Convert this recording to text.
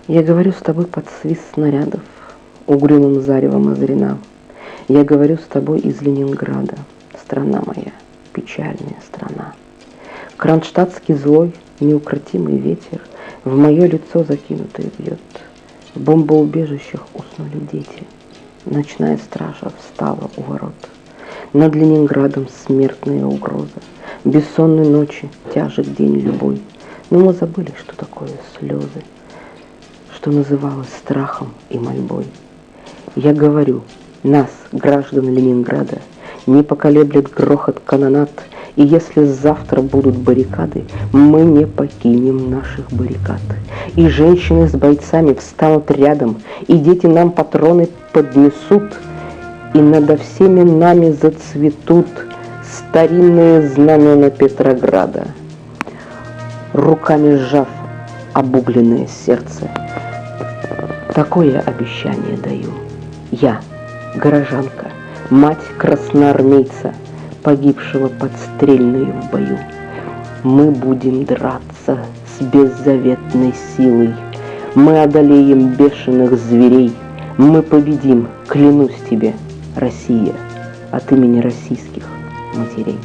Я говорю с тобой под свист снарядов, угрюмым заревом озарена. Я говорю с тобой из Ленинграда, страна моя, печальная страна. Кронштадтский злой, неукротимый ветер в мое лицо закинутое бьет. В бомбоубежищах уснули дети. Ночная стража встала у ворот. Над Ленинградом смертная угроза. Бессонной ночи тяжек день любой. Но мы забыли, что такое слезы, что называлось страхом и мольбой. Я говорю, нас, граждан Ленинграда, не поколеблет грохот канонад, и если завтра будут баррикады, мы не покинем наших баррикад. И женщины с бойцами встанут рядом, и дети нам патроны поднесут, и надо всеми нами зацветут старинные знамена Петрограда. Руками сжав обугленное сердце, такое обещание даю. Я, горожанка, мать красноармейца, погибшего подстрельную в бою. Мы будем драться с беззаветной силой. Мы одолеем бешеных зверей. Мы победим, клянусь тебе, Россия, от имени российских матерей.